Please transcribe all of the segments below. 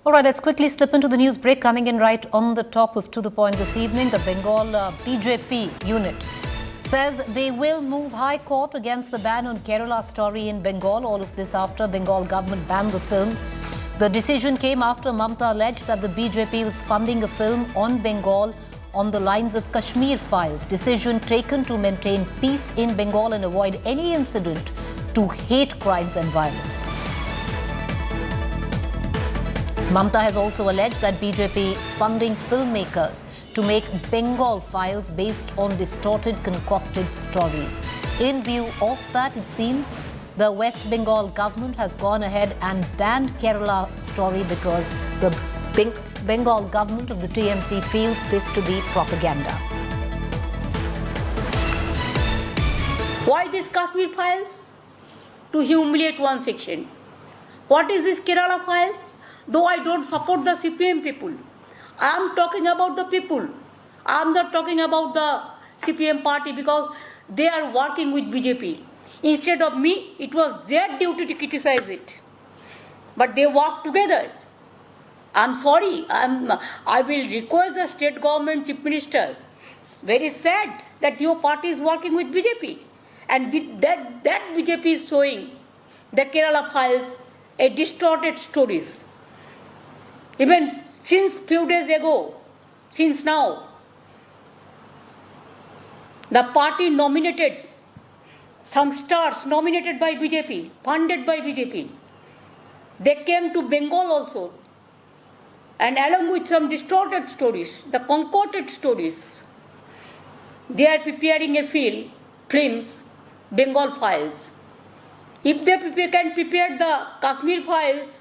All right, let's quickly slip into the news break. Coming in right on the top of To The Point this evening, the Bengal BJP unit says they will move high court against the ban on Kerala story in Bengal. All of this after Bengal government banned the film. The decision came after Mamta alleged that the BJP was funding a film on Bengal on the lines of Kashmir files. Decision taken to maintain peace in Bengal and avoid any incident to hate crimes and violence. Mamta has also alleged that BJP funding filmmakers to make Bengal files based on distorted, concocted stories. In view of that, it seems the West Bengal government has gone ahead and banned Kerala story because the Bengal government of the TMC feels this to be propaganda. Why these Kashmir files? To humiliate one section. What is this Kerala files? Though I don't support the CPM people, I am talking about the people. I am not talking about the CPM party because they are working with BJP. Instead of me, it was their duty to criticize it. But they work together. I'm sorry. I will request the state government chief minister. Very sad that your party is working with BJP. And that BJP is showing the Kerala files a distorted stories. Even since few days ago, since now, the party nominated some stars nominated by BJP, funded by BJP. They came to Bengal also. And along with some distorted stories, the concocted stories, they are preparing a films, Bengal files. If they can prepare the Kashmir files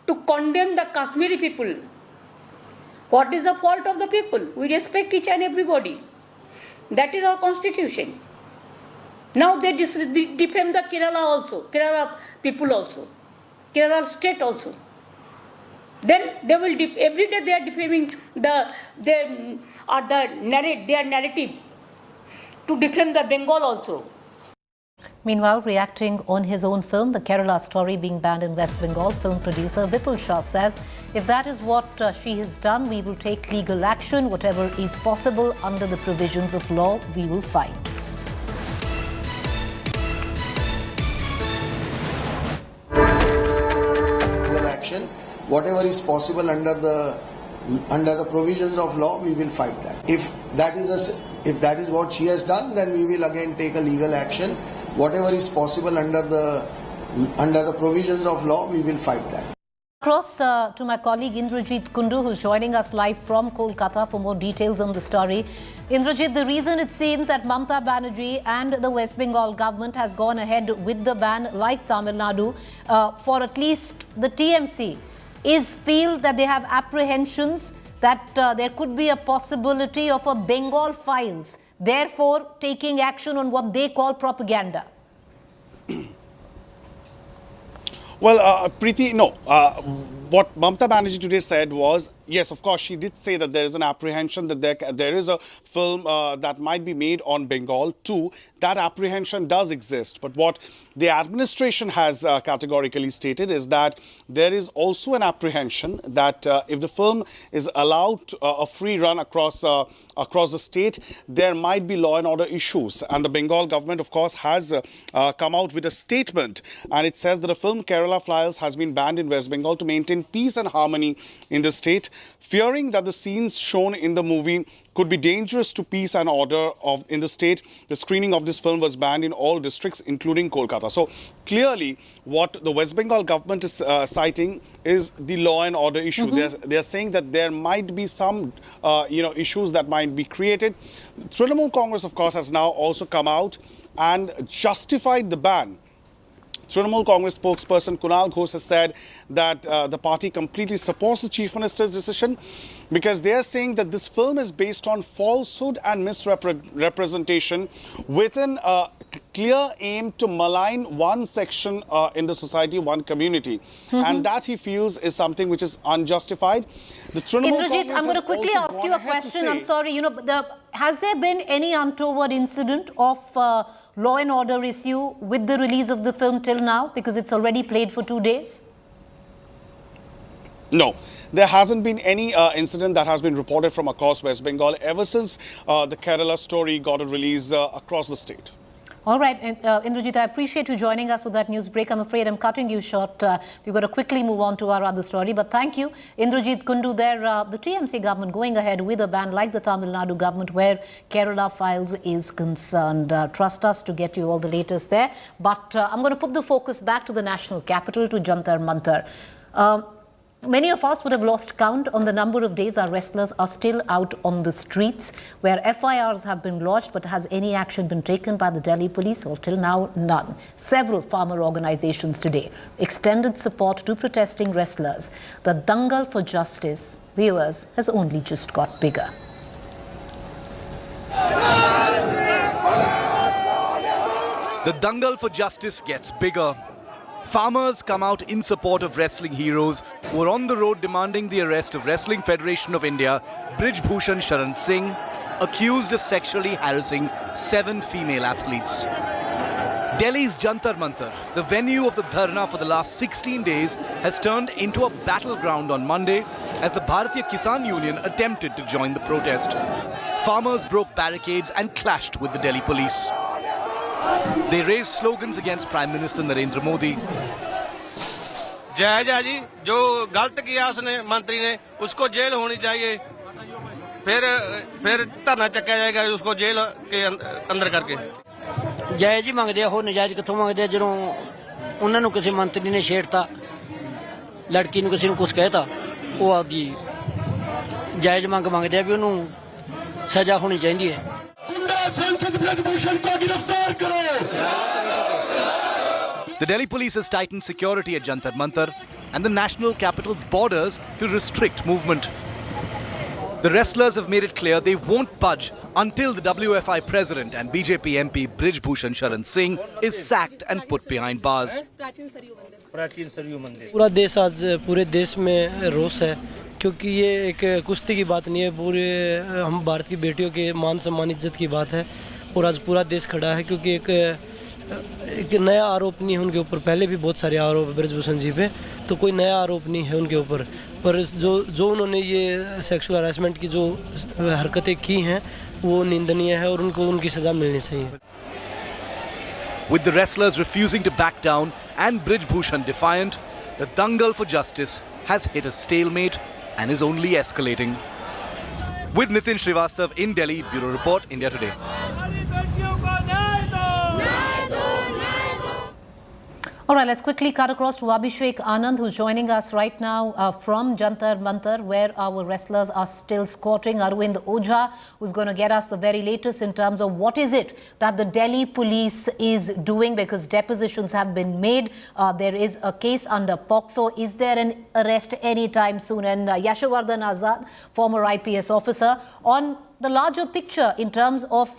to condemn the Kashmiri people, what is the fault of the people? We respect each and everybody. That is our constitution. Now they defame the Kerala also, Kerala people also, Kerala state also. Then they will every day they are defaming their narrative to defame the Bengal also. Meanwhile, reacting on his own film, The Kerala Story being banned in West Bengal, film producer Vipul Shah says, if that is what she has done, we will take legal action. Whatever is possible under the provisions of law, we will fight. Legal action, whatever is possible under the provisions of law, we will fight that. If that is what she has done, then we will again take a legal action. Whatever is possible under the provisions of law, we will fight that. Across to my colleague Indrajit Kundu, who's joining us live from Kolkata for more details on the story. Indrajit, the reason it seems that Mamta Banerjee and the West Bengal government has gone ahead with the ban, like Tamil Nadu, for at least the TMC, is feel that they have apprehensions that there could be a possibility of a Bengal files, therefore taking action on what they call propaganda. Well, Preeti, no. What Mamta Banerjee today said was, yes, of course, she did say that there is an apprehension that there is a film that might be made on Bengal too. That apprehension does exist. But what the administration has categorically stated is that there is also an apprehension that if the film is allowed a free run across the state, there might be law and order issues. And the Bengal government, of course, has come out with a statement. And it says that the film Kerala Files has been banned in West Bengal to maintain peace and harmony in the state, fearing that the scenes shown in the movie could be dangerous to peace and order in the state. The screening of this film was banned in all districts, including Kolkata. So clearly, what the West Bengal government is citing is the law and order issue. They're saying that there might be some, issues that might be created. Trinamool Congress, of course, has now also come out and justified the ban. Trinamool Congress spokesperson Kunal Ghosh has said that the party completely supports the Chief Minister's decision because they are saying that this film is based on falsehood and misrepresentation within a clear aim to malign one section in the society, one community. And that he feels is something which is unjustified. Indrajit, I'm going to quickly ask you a question. I'm sorry, has there been any untoward incident of law and order issue with the release of the film till now? Because it's already played for 2 days. No, there hasn't been any incident that has been reported from across West Bengal ever since the Kerala story got a release across the state. All right, Indrajit, I appreciate you joining us with that news break. I'm afraid I'm cutting you short. We've got to quickly move on to our other story. But thank you, Indrajit Kundu there. The TMC government going ahead with a ban like the Tamil Nadu government where Kerala Files is concerned. Trust us to get you all the latest there. But I'm going to put the focus back to the national capital, to Jantar Mantar. Many of us would have lost count on the number of days our wrestlers are still out on the streets, where FIRs have been lodged, but has any action been taken by the Delhi police? Well, till now, none. Several farmer organizations today extended support to protesting wrestlers. The dangal for justice, viewers, has only just got bigger. The dangal for justice gets bigger. Farmers come out in support of wrestling heroes who are on the road demanding the arrest of Wrestling Federation of India, Brij Bhushan Singh, accused of sexually harassing 7 female athletes. Delhi's Jantar Mantar, the venue of the dharna for the last 16 days, has turned into a battleground on Monday as the Bharatiya Kisan Union attempted to join the protest. Farmers broke barricades and clashed with the Delhi police. They raised slogans against Prime Minister Narendra Modi. जायज है जी, जो गलत किया उसने मंत्री ने, उसको jail होनी चाहिए, फिर धरना चक्या जाएगा उसको जेल के अंदर करके। जायज ही मंगदे हो, नजायज किथों मंगदे ਜਦੋਂ ਉਹਨਾਂ ਨੂੰ ਕਿਸੇ ਮੰਤਰੀ ਨੇ ਛੇੜਤਾ, ਲੜਕੀ ਨੂੰ ਕਿਸੇ ਨੂੰ ਕੁਝ ਕਹਿਤਾ, ਉਹ ਆਦੀ ਜਾਇਜ਼ ਮੰਗਦੇ ਆ ਵੀ ਉਹਨੂੰ ਸਜ਼ਾ ਹੋਣੀ ਚਾਹੀਦੀ ਹੈ। The Delhi police has tightened security at Jantar Mantar and the national capital's borders to restrict movement. The wrestlers have made it clear they won't budge until the WFI president and BJP MP Brij Bhushan Singh is sacked and put behind bars. पूरा देश आज पूरे देश में रोष है, क्योंकि ये एक कुश्ती की बात नहीं है, पूरे हम भारत की बेटियों के मान सम्मान इज्जत की बात है। और आज पूरा देश खड़ा है क्योंकि एक नया आरोप नहीं है उनके ऊपर। पहले भी बहुत सारे आरोप है ब्रिज भूषण जी पे, तो कोई नया आरोप नहीं है उनके ऊपर। पर जो उन्होंने ये सेक्सुअल हरासमेंट की जो हरकतें की हैं वो निंदनीय है और उनको उनकी सज़ा मिलनी चाहिए। With the wrestlers refusing to back down and Brij Bhushan defiant, the dangal for justice has hit a stalemate and is only escalating. With Nitin Srivastav in Delhi, Bureau Report, India Today. All right, let's quickly cut across to Abhishek Anand, who's joining us right now from Jantar Mantar, where our wrestlers are still squatting. Arvind Ojha, who's going to get us the very latest in terms of what is it that the Delhi police is doing, because depositions have been made. There is a case under POCSO. Is there an arrest anytime soon? And Yashovardhan Azad, former IPS officer, on the larger picture in terms of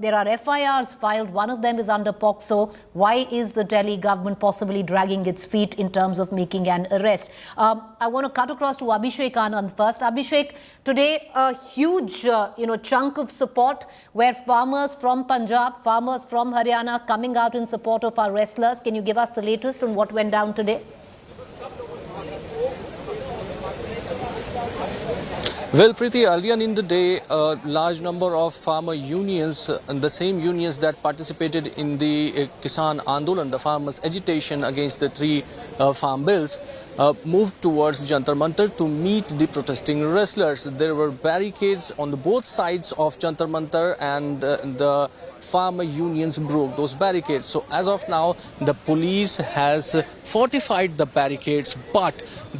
there are FIRs filed, one of them is under POCSO. Why is the Delhi government possibly dragging its feet in terms of making an arrest? I want to cut across to Abhishek Anand first. Abhishek, today a huge chunk of support where farmers from Punjab, farmers from Haryana coming out in support of our wrestlers. Can you give us the latest on what went down today? Well, Preeti, earlier in the day, a large number of farmer unions, the same unions that participated in the Kisan Andolan, the farmers' agitation against the 3 farm bills, moved towards Jantar Mantar to meet the protesting wrestlers. There were barricades on the both sides of Jantar Mantar, and the farmer unions broke those barricades. So as of now, the police has fortified the barricades, but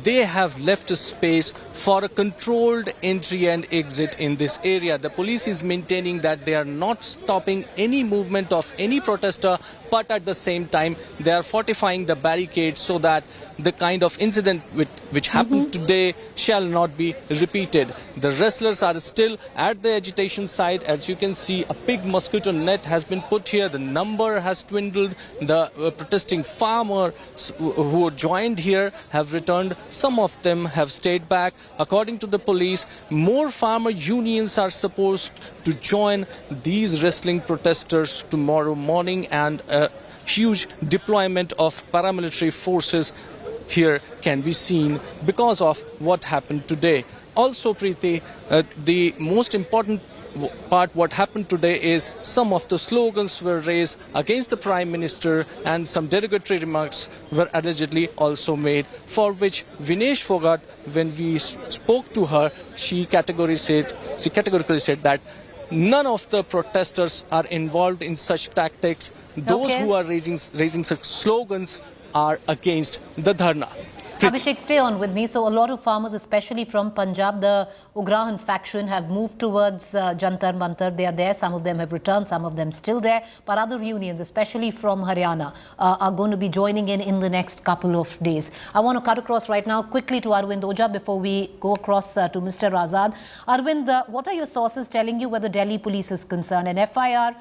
they have left a space for a controlled entry and exit in this area. The police is maintaining that they are not stopping any movement of any protester, but at the same time they are fortifying the barricades so that the kind of incident which happened today shall not be repeated. The wrestlers are still at the agitation site. As you can see, a big mosquito net has been put here. The number has dwindled. The protesting farmers who joined here have returned. Some of them have stayed back. According to the police, more farmer unions are supposed to join these wrestling protesters tomorrow morning, and a huge deployment of paramilitary forces here can be seen because of what happened today. Also, Preeti, the most important part what happened today is some of the slogans were raised against the Prime Minister and some derogatory remarks were allegedly also made, for which Vinesh Fogart, when we spoke to her, she categorically said that none of the protesters are involved in such tactics. Those who are raising such slogans are against the dharna. Abhishek, stay on with me. So a lot of farmers, especially from Punjab, the Ugrahan faction, have moved towards Jantar Mantar. They are there. Some of them have returned, some of them still there. But other unions, especially from Haryana, are going to be joining in the next couple of days. I want to cut across right now quickly to Arvind Oja before we go across to Mr. Azad. Arvind, what are your sources telling you where the Delhi police is concerned? An FIR,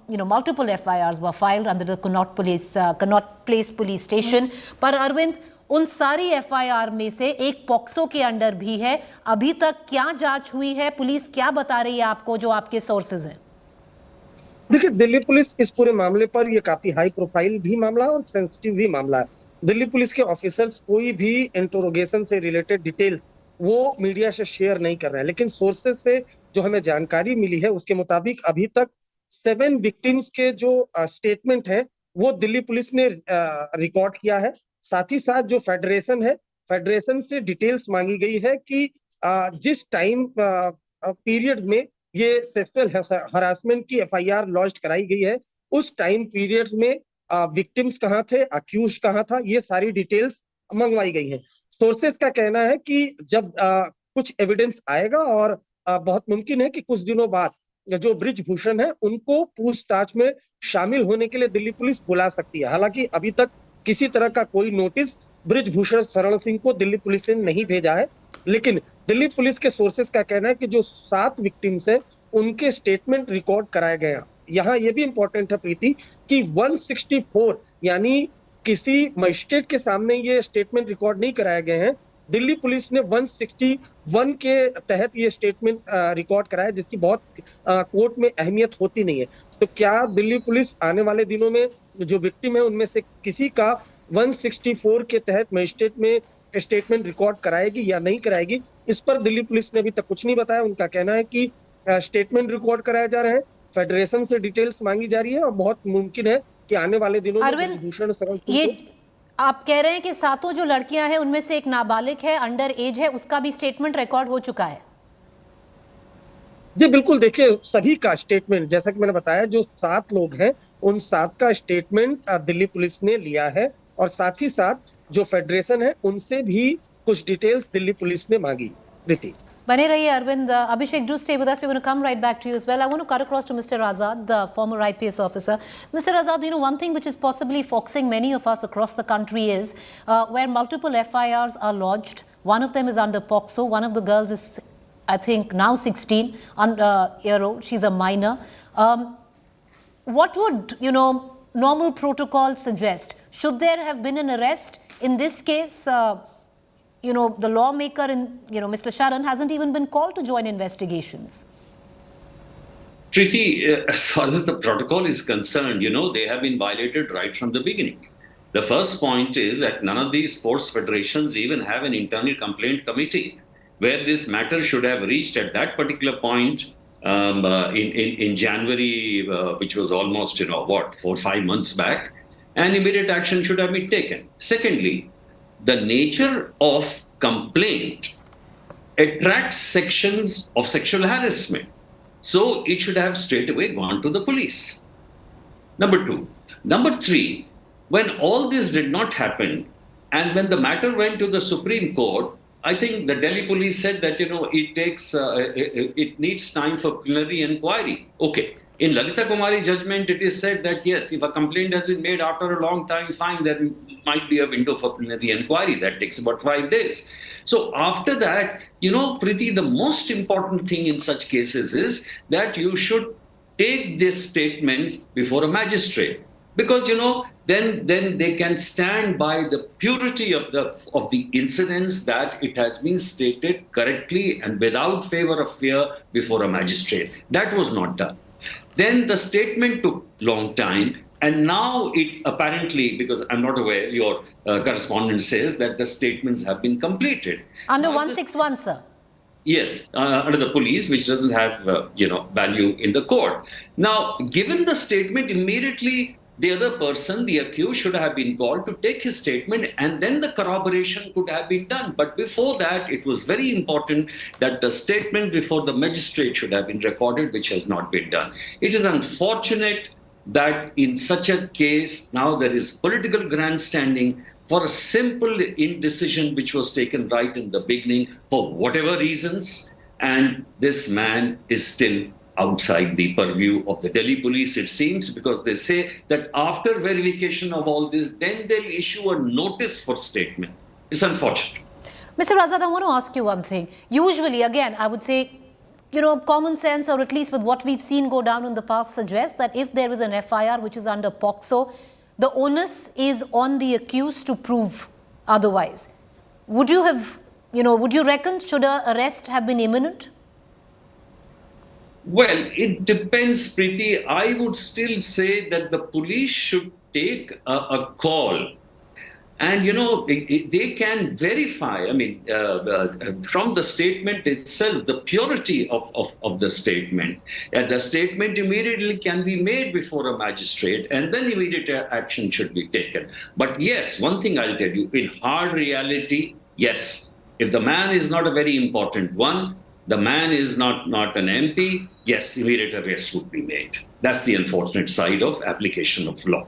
multiple FIRs were filed under the Connaught Place police station. But Arvind, उन सारी FIR में से एक POCSO के under भी है. अभी तक क्या जांच हुई है? पुलिस क्या बता रही है आपको, जो आपके सोर्सेज हैं? देखिए, दिल्ली पुलिस इस पूरे मामले पर ये काफी हाई प्रोफाइल भी मामला और सेंसिटिव भी मामला है. दिल्ली पुलिस के ऑफिसर्स कोई भी इंटरोगेशन से रिलेटेड डिटेल्स वो मीडिया से शेयर नहीं कर रहे हैं. लेकिन सोर्सेज से जो हमें जानकारी मिली है उसके मुताबिक अभी तक 7 विक्टिम्स के जो स्टेटमेंट है वो दिल्ली पुलिस ने रिकॉर्ड किया है. साथ ही साथ जो फेडरेशन है, फेडरेशन से डिटेल्स मांगी गई है कि जिस टाइम पीरियड में ये सेक्सुअल हरासमेंट की एफआईआर लॉन्च कराई गई है उस टाइम पीरियड्स में विक्टिम्स कहाँ थे, अक्यूज कहाँ था, ये सारी डिटेल्स मंगवाई गई है. सोर्सेज का कहना है कि जब कुछ एविडेंस आएगा और बहुत मुमकिन है कि कुछ दिनों बाद जो ब्रिज भूषण है उनको पूछताछ में शामिल होने के लिए दिल्ली पुलिस बुला सकती है. हालांकि अभी तक किसी तरह का कोई नोटिस ब्रिज भूषण सिंह को दिल्ली पुलिस ने नहीं भेजा है. लेकिन दिल्ली पुलिस के सोर्सेज का कहना है कि जो 7 विक्टिम्स हैं उनके स्टेटमेंट रिकॉर्ड कराए गए हैं. यहाँ ये भी इंपॉर्टेंट है प्रीति कि 164 यानी किसी मजिस्ट्रेट के सामने ये स्टेटमेंट रिकॉर्ड नहीं कराए गए हैं. दिल्ली पुलिस ने 161 के तहत ये स्टेटमेंट रिकॉर्ड कराया, जिसकी बहुत कोर्ट में अहमियत होती नहीं है. तो क्या दिल्ली पुलिस आने वाले दिनों में जो विक्टिम है उनमें से किसी का 164 के तहत मजिस्ट्रेट में स्टेटमेंट रिकॉर्ड कराएगी या नहीं कराएगी, इस पर दिल्ली पुलिस ने अभी तक कुछ नहीं बताया. उनका कहना है कि स्टेटमेंट रिकॉर्ड कराए जा रहे हैं, फेडरेशन से डिटेल्स मांगी जा रही है और बहुत मुमकिन है कि आने वाले दिनों में भूषण ये आप कह रहे हैं कि 7 जो लड़कियां हैं उनमें से एक नाबालिग है, अंडर एज है, उसका भी स्टेटमेंट रिकॉर्ड हो चुका है? जी बिल्कुल. देखिए, सभी का स्टेटमेंट, जैसा कि मैंने बताया, जो 7 लोग हैं उन 7 का स्टेटमेंट दिल्ली पुलिस ने लिया है और साथ ही साथ जो फेडरेशन है उनसे भी कुछ डिटेल्स दिल्ली पुलिस ने मांगी. प्रीति, बने रहिए Arvind. Abhishek, do stay with us. We're going to come right back to you as well. I want to cut across to Mr. Azad, the former IPS officer. Mr. Azad, one thing which is possibly foxing many of us across the country is where multiple FIRs are lodged. One of them is under POCSO. One of the girls is, I think, now 16 year old. She's a minor. What would, normal protocol suggest? Should there have been an arrest? In this case, the lawmaker in, Mr. Sharan hasn't even been called to join investigations. Preeti, as far as the protocol is concerned, they have been violated right from the beginning. The first point is that none of these sports federations even have an internal complaint committee where this matter should have reached at that particular point in January, which was almost, 4-5 months back, and immediate action should have been taken. Secondly, the nature of complaint attracts sections of sexual harassment. So it should have straight away gone to the police. Number 2. Number 3, when all this did not happen and when the matter went to the Supreme Court, I think the Delhi police said that, it needs time for plenary inquiry. Okay. In Lalita Kumari judgment, it is said that yes, if a complaint has been made after a long time, fine, there might be a window for plenary inquiry. That takes about 5 days. So after that, Preeti, the most important thing in such cases is that you should take these statements before a magistrate. Because, then they can stand by the purity of the incidents that it has been stated correctly and without favor of fear before a magistrate. That was not done. Then the statement took long time And now it apparently, because I'm not aware, your correspondent says that the statements have been completed. Under Now, 161, sir. Yes, under the police, which doesn't have value in the court. Now, given the statement, immediately the other person, the accused, should have been called to take his statement, and then the corroboration could have been done. But before that, it was very important that the statement before the magistrate should have been recorded, which has not been done. It is unfortunate that in such a case now there is political grandstanding for a simple indecision which was taken right in the beginning for whatever reasons, and this man is still outside the purview of the Delhi police, it seems, because they say that after verification of all this, then they'll issue a notice for statement. It's unfortunate. Mr. Azad, I want to ask you one thing. Usually, again, I would say, common sense, or at least with what we've seen go down in the past, suggests that if there is an FIR which is under POCSO, the onus is on the accused to prove otherwise. Would you have, would you reckon should an arrest have been imminent? Well, it depends, Preeti. I would still say that the police should take a call. And, they can verify, from the statement itself, the purity of the statement. And the statement immediately can be made before a magistrate, and then immediate action should be taken. But yes, one thing I'll tell you, in hard reality, yes, if the man is not a very important one, the man is not an MP, yes, immediate arrest would be made. That's the unfortunate side of application of law.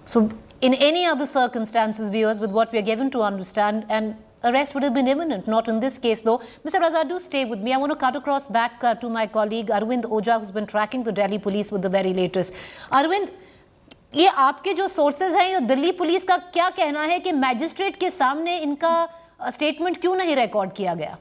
So, in any other circumstances, viewers, with what we are given to understand, an arrest would have been imminent. Not in this case, though. Mr. Razak, do stay with me. I want to cut across back to my colleague Arvind Oja, who's been tracking the Delhi police with the very latest. Arvind, ये आपके जो sources हैं, ये Delhi police का क्या कहना है कि मैजिस्ट्रेट के सामने इनका स्टेटमेंट क्यों नहीं रिकॉर्ड किया गया?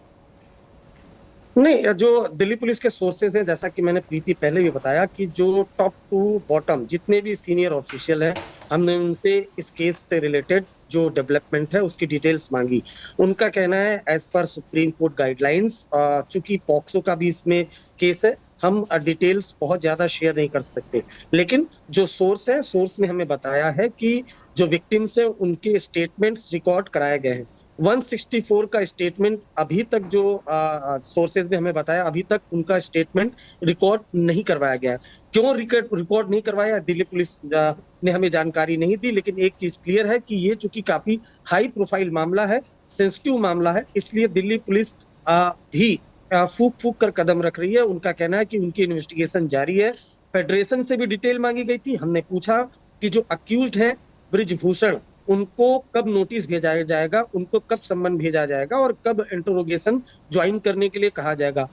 नहीं, जो दिल्ली पुलिस के सोर्सेज हैं, जैसा कि मैंने प्रीति पहले भी बताया कि जो टॉप टू बॉटम जितने भी सीनियर ऑफिशियल हैं, हमने उनसे इस केस से रिलेटेड जो डेवलपमेंट है उसकी डिटेल्स मांगी। उनका कहना है as per Supreme Court guidelines, चूंकि पॉक्सो का भी इसमें केस है, हम डिटेल्स बहुत ज्यादा शेयर नहीं कर सकते। लेकिन जो सोर्स है, सोर्स ने हमें बताया है कि जो विक्टिम्स है उनके स्टेटमेंट्स रिकॉर्ड कराए गए हैं। 164 का स्टेटमेंट अभी तक जो सोर्सेज ने हमें बताया, अभी तक उनका स्टेटमेंट रिकॉर्ड नहीं करवाया गया। क्यों रिकॉर्ड नहीं करवाया, दिल्ली पुलिस ने हमें जानकारी नहीं दी। लेकिन एक चीज क्लियर है कि ये चूंकि काफी हाई प्रोफाइल मामला है, सेंसिटिव मामला है, इसलिए दिल्ली पुलिस भी फूक कर कदम रख रही है। उनका कहना है कि उनकी इन्वेस्टिगेशन जारी है। फेडरेशन से भी डिटेल मांगी गई थी। हमने पूछा कि जो अक्यूज्ड हैं ब्रिज भूषण, उनको कब नोटिस भेजा जाएगा, उनको कब सम्मन भेजा जाएगा और कब इंटरोगेशन ज्वाइन करने के लिए कहा जाएगा।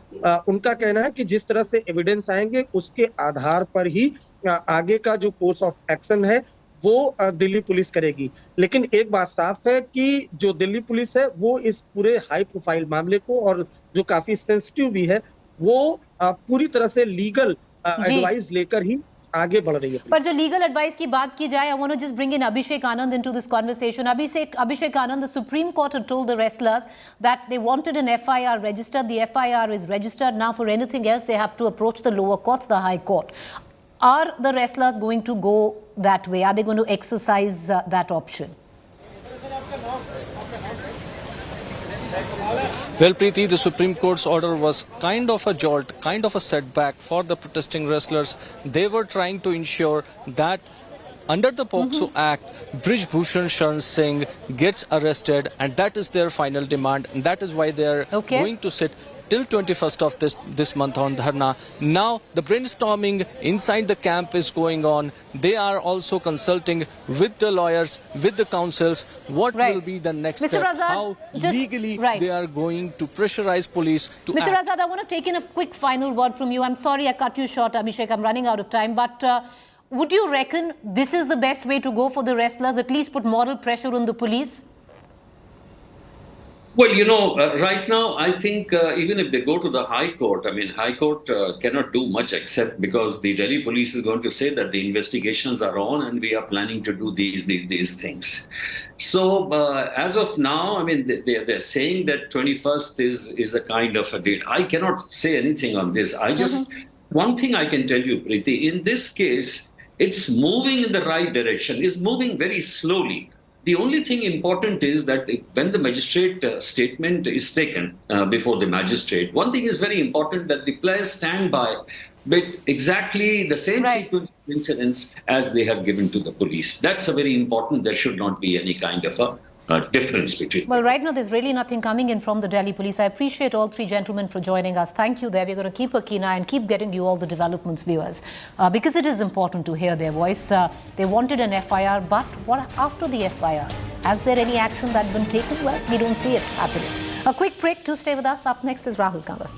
उनका कहना है कि जिस तरह से एविडेंस आएंगे उसके आधार पर ही आगे का जो कोर्स ऑफ एक्शन है वो दिल्ली पुलिस करेगी। लेकिन एक बात साफ है कि जो दिल्ली पुलिस है वो इस पूरे हाई प्रोफाइल मामले को, और जो काफी सेंसिटिव भी है, वो पूरी तरह से लीगल एडवाइस लेकर ही आगे बढ़ रही है। पर जो लीगल एडवाइस की बात की जाए, I want to just bring in Abhishek Anand into this conversation. Abhishek Anand, the Supreme Court had told the wrestlers that they wanted an FIR registered. The FIR is registered. Now for anything else, they have to approach the lower courts, the High Court. Are the wrestlers going to go that way? Are they going to exercise that option? Well, Preeti, the Supreme Court's order was kind of a jolt, kind of a setback for the protesting wrestlers. They were trying to ensure that under the POCSO Act, Brij Bhushan Singh gets arrested, and that is their final demand. And that is why they are going to sit till 21st of this month on Dharna. Now, the brainstorming inside the camp is going on. They are also consulting with the lawyers, with the councils, what will be the next step, Razak, how legally they are going to pressurize police to Mr. act. Razak, I want to take in a quick final word from you. I'm sorry I cut you short, Abhishek. I'm running out of time. But would you reckon this is the best way to go for the wrestlers, at least put moral pressure on the police? Well, right now, I think even if they go to the High Court, High Court cannot do much except because the Delhi police is going to say that the investigations are on and we are planning to do these things. So as of now, they're saying that 21st is a kind of a date. I cannot say anything on this. One thing I can tell you, Preeti, in this case, It's moving in the right direction. It's moving very slowly. The only thing important is that when the magistrate statement is taken before the magistrate, one thing is very important, that the players stand by with exactly the same sequence of incidents as they have given to the police. That's a very important. There should not be any kind of a difference between. Well, right now there's really nothing coming in from the Delhi police. I appreciate all three gentlemen for joining us. Thank you there. We're going to keep a keen eye and keep getting you all the developments, viewers, because it is important to hear their voice. They wanted an FIR, but what after the FIR? Has there any action that's been taken? Well, we don't see it happening. A quick break to stay with us. Up next is Rahul Kanwar.